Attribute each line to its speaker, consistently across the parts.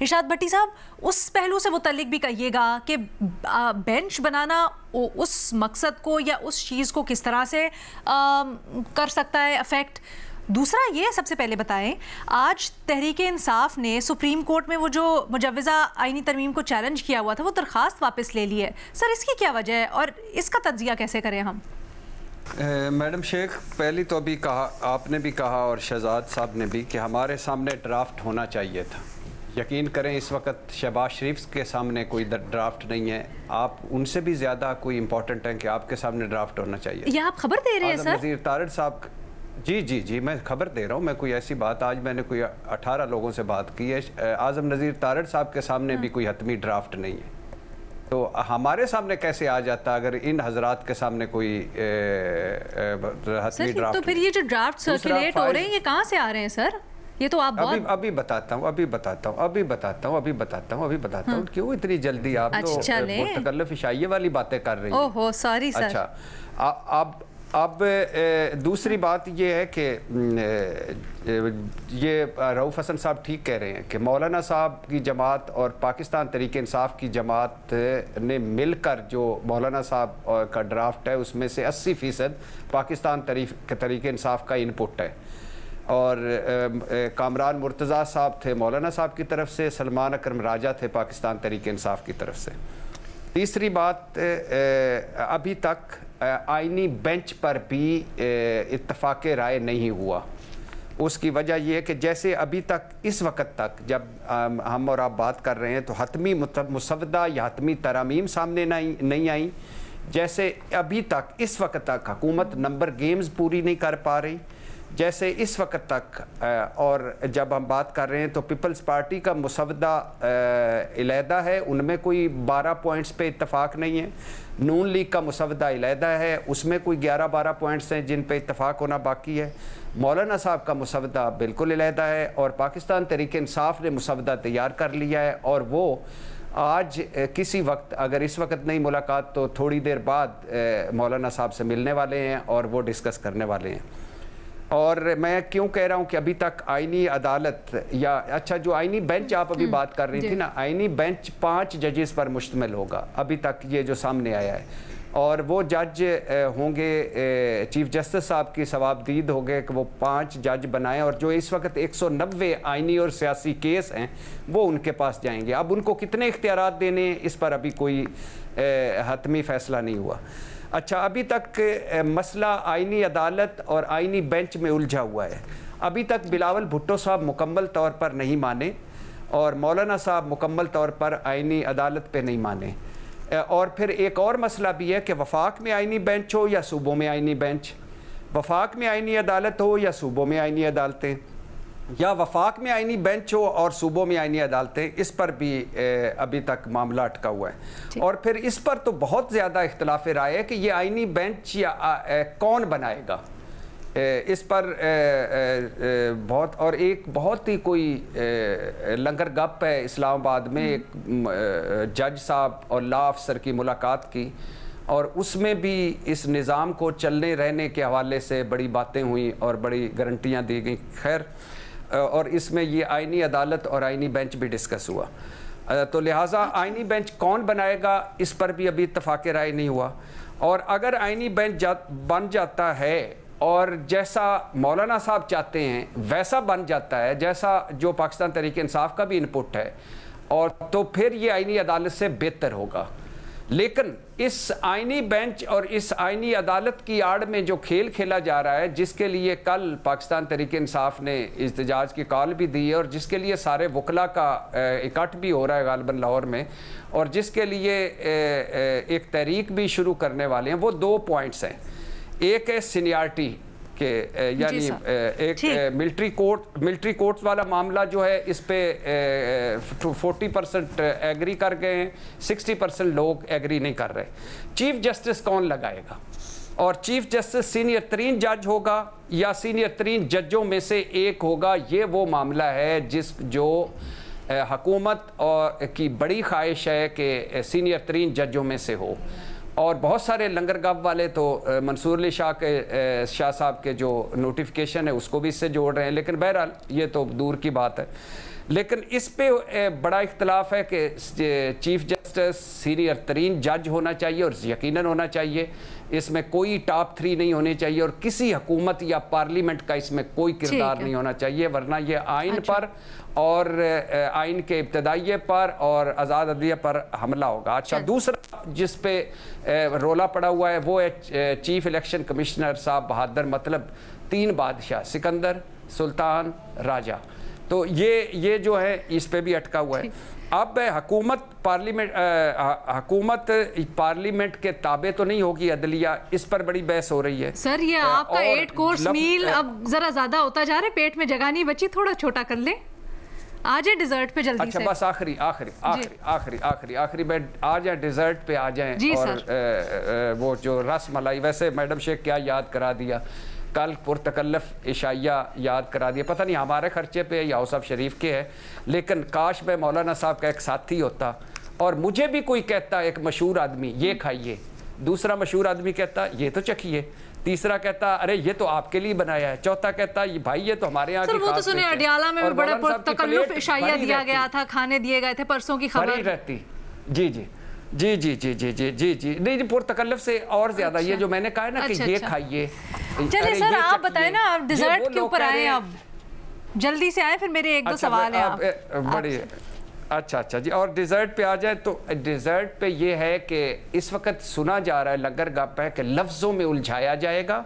Speaker 1: इरशाद भट्टी साहब, उस पहलू से मुतल्लिक भी कहिएगा कि बेंच बनाना उस मकसद को या उस चीज़ को किस तरह से कर सकता है अफेक्ट। दूसरा ये सबसे पहले बताएं, आज तहरीक इंसाफ ने सुप्रीम कोर्ट में वो जो मुजव्वज़ा आईनी तरमीम को चैलेंज किया हुआ था वो दरख्वास्त वापस ले ली है। सर, इसकी क्या वजह है और इसका तज्जिया कैसे करें हम?
Speaker 2: मैडम शेख, पहली तो अभी कहा, आपने भी कहा और शहजाद साहब ने भी, कि हमारे सामने ड्राफ्ट होना चाहिए था। यकीन करें इस वक्त शहबाज शरीफ के सामने कोई ड्राफ्ट नहीं है। आप उनसे भी ज़्यादा कोई इम्पोर्टेंट है कि आपके सामने ड्राफ्ट होना चाहिए।
Speaker 1: ये आप खबर दे रहे हैं सर?
Speaker 2: नज़ीर तारड़ साहब, जी, मैं खबर दे रहा हूँ। मैं कोई ऐसी बात, आज मैंने कोई 18 लोगों से बात की है। आज़म नज़ीर तारड़ साहब के सामने भी कोई हतमी ड्राफ्ट नहीं है, तो हमारे सामने कैसे आ जाता अगर इन हजरात के सामने कोई हतमी ड्राफ्ट?
Speaker 1: तो फिर ये जो ड्राफ्ट सर्कुलेट हो रहे हैं ये कहाँ से आ रहे हैं सर? ये तो आप
Speaker 2: अभी बताता हूँ। क्यों इतनी जल्दी आप तो मुतकल्लिफ इशाइये वाली बातें कर रही हैं?
Speaker 1: ओहो सॉरी सर।
Speaker 2: अच्छा, अब दूसरी बात ये है कि ये रऊफ़ हसन साहब ठीक कह रहे हैं कि मौलाना साहब की जमात और पाकिस्तान तहरीक इंसाफ की जमात ने मिलकर जो मौलाना साहब का ड्राफ्ट है उसमें से 80% पाकिस्तान तहरीक इंसाफ का इनपुट है। और कामरान मुर्तज़ा साहब थे मौलाना साहब की तरफ से, सलमान अकरम राजा थे पाकिस्तान तहरीक इंसाफ की तरफ से। तीसरी बात, अभी तक आईनी बेंच पर भी इत्तफाक राय नहीं हुआ। उसकी वजह यह है कि जैसे अभी तक इस वक्त तक जब हम और आप बात कर रहे हैं तो हतमी मुसवदा या हतमी तरामीम सामने नहीं आई। जैसे अभी तक इस वक्त तक हुकूमत नंबर गेम्स पूरी नहीं कर पा रही, जैसे इस वक्त तक और जब हम बात कर रहे हैं तो पीपल्स पार्टी का मुसवदा अलहदा है, उनमें कोई 12 पॉइंट्स पे इत्तफाक नहीं है। नून लीग का मुसवदा अलहदा है, उसमें कोई 11-12 पॉइंट्स हैं जिन पे इत्तफाक होना बाकी है। मौलाना साहब का मुसवदा बिल्कुल अलहदा है और पाकिस्तान तहरीक इंसाफ ने मुसवदा तैयार कर लिया है और वो आज किसी वक्त, अगर इस वक्त नहीं मुलाकात तो थोड़ी देर बाद मौलाना साहब से मिलने वाले हैं और वो डिस्कस करने वाले हैं। और मैं क्यों कह रहा हूँ कि अभी तक आईनी अदालत या अच्छा जो आईनी बेंच आप अभी बात कर रही थी ना, आईनी बेंच 5 जजेस पर मुश्तमिल होगा अभी तक ये जो सामने आया है। और वो जज होंगे, चीफ जस्टिस साहब की सवाबदीद हो गए कि वो 5 जज बनाएं और जो इस वक्त 190 आईनी और सियासी केस हैं वो उनके पास जाएंगे। अब उनको कितने इख्तियारात देने इस पर अभी कोई हतमी फ़ैसला नहीं हुआ। अच्छा, अभी तक मसला आईनी अदालत और आईनी बेंच में उलझा हुआ है। अभी तक बिलावल भुट्टो साहब मुकम्मल तौर पर नहीं माने और मौलाना साहब मुकम्मल तौर पर आईनी अदालत पे नहीं माने। और फिर एक और मसला भी है कि वफाक में आईनी बेंच हो या सूबों में आईनी बेंच, वफाक में आईनी अदालत हो या सूबों में आईनी अदालतें, या वफाक में आईनी बेंच हो और सूबों में आईनी अदालतें, इस पर भी अभी तक मामला अटका हुआ है। और फिर इस पर तो बहुत ज़्यादा इख्तिलाफ राय है कि ये आईनी बेंच या कौन बनाएगा, इस पर बहुत, और एक बहुत ही कोई लंगर गप है इस्लामाबाद में एक जज साहब और लॉ अफसर की मुलाकात की और उसमें भी इस निज़ाम को चलने रहने के हवाले से बड़ी बातें हुई और बड़ी गारंटियाँ दी गई। खैर, और इसमें ये आईनी अदालत और आईनी बेंच भी डिस्कस हुआ, तो लिहाजा आईनी बेंच कौन बनाएगा इस पर भी अभी इत्तफाक राय नहीं हुआ। और अगर आईनी बेंच बन जाता है और जैसा मौलाना साहब चाहते हैं वैसा बन जाता है, जैसा जो पाकिस्तान तहरीक इंसाफ का भी इनपुट है, और तो फिर ये आईनी अदालत से बेहतर होगा। लेकिन इस आईनी बेंच और इस आईनी अदालत की आड़ में जो खेल खेला जा रहा है, जिसके लिए कल पाकिस्तान तहरीक इंसाफ ने इज्तिजाज की कॉल भी दी है और जिसके लिए सारे वकला का इकट्ठ भी हो रहा है गालिबन लाहौर में, और जिसके लिए एक तहरीक भी शुरू करने वाले हैं, वो 2 पॉइंट्स हैं। एक है सीनियरिटी के, यानी एक मिलिट्री कोर्ट्स वाला मामला जो है, इस पे 40% एग्री कर गए हैं, 60% लोग एग्री नहीं कर रहे। चीफ जस्टिस कौन लगाएगा, और चीफ जस्टिस सीनियर तरीन जज होगा या सीनियर तरीन जजों में से एक होगा, ये वो मामला है जो हुकूमत और की बड़ी ख्वाहिश है कि सीनियर तरीन जजों में से हो। और बहुत सारे लंगर गप वाले तो मंसूर अली शाह साहब के जो नोटिफिकेशन है उसको भी इससे जोड़ रहे हैं, लेकिन बहरहाल ये तो दूर की बात है। लेकिन इस पे बड़ा इख्तलाफ है कि चीफ जस्टिस सीनियर तरीन जज होना चाहिए और यकीनन होना चाहिए, इसमें कोई टॉप 3 नहीं होने चाहिए और किसी हुकूमत या पार्लियामेंट का इसमें कोई किरदार नहीं होना चाहिए, वरना ये आइन पर और आइन के इब्तदाइये पर और आज़ाद अदलिया पर हमला होगा। अच्छा, दूसरा जिस पे रोला पड़ा हुआ है वो है चीफ इलेक्शन कमिश्नर साहब बहादुर, मतलब 3 बादशाह, सिकंदर, सुल्तान, राजा, तो ये जो है इस पे भी अटका हुआ है। अब हुकूमत पार्लियामेंट के ताबे तो नहीं होगी अदलिया, इस पर बड़ी बहस हो रही है।
Speaker 1: सर ये आपका 8 कोर्स मील अब जरा ज्यादा होता जा रहा है, पेट में जगह नहीं बची, थोड़ा छोटा कर ले, आ जाए डिजर्ट पे जल्दी
Speaker 2: से। अच्छा बस आखिरी में आ जाए डिजर्ट पे आ जाए। और वो जो रस मलाई, वैसे मैडम शेख क्या याद करा दिया, कल पुरतकल्लफ इशाइया याद करा दिया, पता नहीं हमारे खर्चे पे या उसाफ शरीफ के है, लेकिन काश मैं मौलाना साहब का एक साथी होता और मुझे भी कोई कहता, एक मशहूर आदमी ये खाइए, दूसरा मशहूर आदमी कहता ये तो चखिए, तीसरा कहता अरे ये तो आपके लिए बनाया है, चौथा कहता ये भाई ये तो हमारे यहाँ की
Speaker 1: वो तो सुने अडियाला में भी बड़ा पुरतकल्लुफ इशाइया दिया गया था, खाने दिए गए थे, परसों की खबर
Speaker 2: रहती। जी नहीं, पुरतकल्लुफ से और ज्यादा ये जो मैंने कहा ना कि ये खाइए।
Speaker 1: चलिए सर आप बताएं ना, आप डिजर्ट के ऊपर आए, अब जल्दी से आए, फिर मेरे 1-2 सवाल हैं।
Speaker 2: बड़ी अच्छा जी, और डिज़र्ट पे आ जाए तो डिज़र्ट पे ये है कि इस वक्त सुना जा रहा है, लंगर गप है कि लफ्ज़ों में उलझाया जाएगा,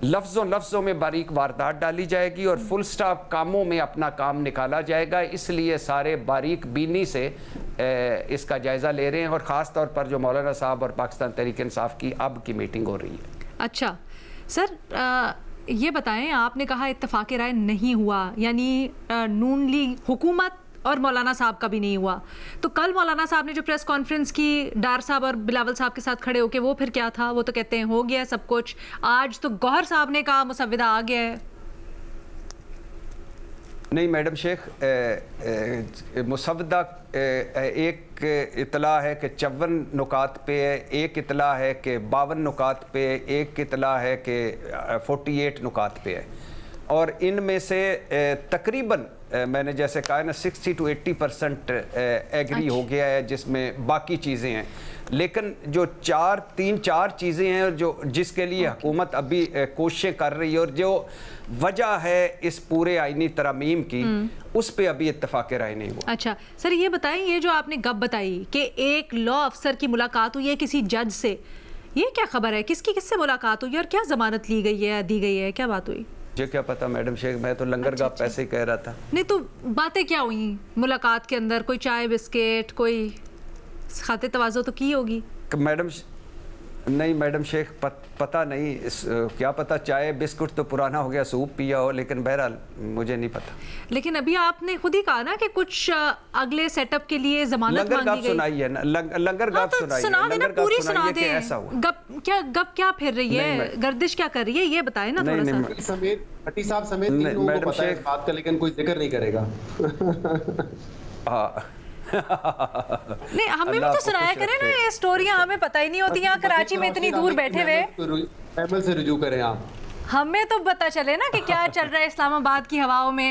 Speaker 2: लफ्ज़ों में बारीक वारदात डाली जाएगी और फुल स्टॉप कामों में अपना काम निकाला जाएगा। इसलिए सारे बारीक बीनी से इसका जायज़ा ले रहे हैं और ख़ास तौर पर जो मौलाना साहब और पाकिस्तान तहरीक इंसाफ की अब की मीटिंग हो रही है।
Speaker 1: अच्छा सर, ये बताएं, आपने कहा इत्तफाक़ राय नहीं हुआ, यानी नून लीग हुकूमत और मौलाना साहब का भी नहीं हुआ, तो कल मौलाना साहब ने जो प्रेस कॉन्फ्रेंस की डार साहब और बिलावल साहब के साथ खड़े होके, वो फिर क्या था? वो तो कहते हैं हो गया सब कुछ। आज तो गौहर साहब ने कहा मुसव्विदा आ गया है।
Speaker 2: नहीं मैडम शेख, मुसव्विदा एक इतला है कि 54 नुकात पे है, एक इतला है कि 52 नुकात पे, एक इतला है कि 48 नुकात पे है, और इनमें से तकरीबन मैंने जैसे कहा है ना 60 to 80% एग्री हो गया है, जिसमें बाकी चीज़ें हैं, लेकिन जो 3-4 चीज़ें हैं जो जिसके लिए हुकूमत अभी कोशिशें कर रही है और जो वजह है इस पूरे आईनी तरमीम की, उस पे अभी इत्तफाक़ राय नहीं हुआ।
Speaker 1: अच्छा सर, ये बताएं, ये जो आपने गप बताई कि एक लॉ अफसर की मुलाकात हुई है किसी जज से, ये क्या खबर है? किससे मुलाकात हुई और क्या जमानत ली गई है, दी गई है, क्या बात हुई?
Speaker 2: मुझे क्या पता मैडम शेख, मैं तो लंगर का पैसे ही कह रहा था।
Speaker 1: नहीं तो बातें क्या हुई मुलाकात के अंदर? कोई चाय बिस्किट, कोई खाते तवाज़ो तो की होगी
Speaker 2: मैडम? नहीं मैडम शेख, पता नहीं, क्या पता, चाय बिस्कुट तो पुराना हो गया, सूप पिया हो, लेकिन बहरहाल मुझे नहीं पता।
Speaker 1: लेकिन अभी आपने खुद ही कहा ना कि कुछ अगले सेटअप के लिए जमानत मांगी गई।
Speaker 2: सुनाई है ना, लंगर गाप
Speaker 1: सुनाई, पूरी सुना दे। गप क्या फिर रही है, गर्दिश क्या कर रही है, ये बताए ना थोड़ा सा।
Speaker 3: भट्टी साहब समेत 3 लोगों को पता है इस बात का, लेकिन कोई जिक्र नहीं करेगा।
Speaker 1: नहीं, हमें भी तो सुनाया करें ना, ये स्टोरियां हमें पता ही नहीं होती। यहाँ कराची में इतनी दूर बैठे हुए
Speaker 3: से रुजू करें आप,
Speaker 1: हमें तो पता चले ना कि क्या चल रहा है इस्लामाबाद की हवाओं में।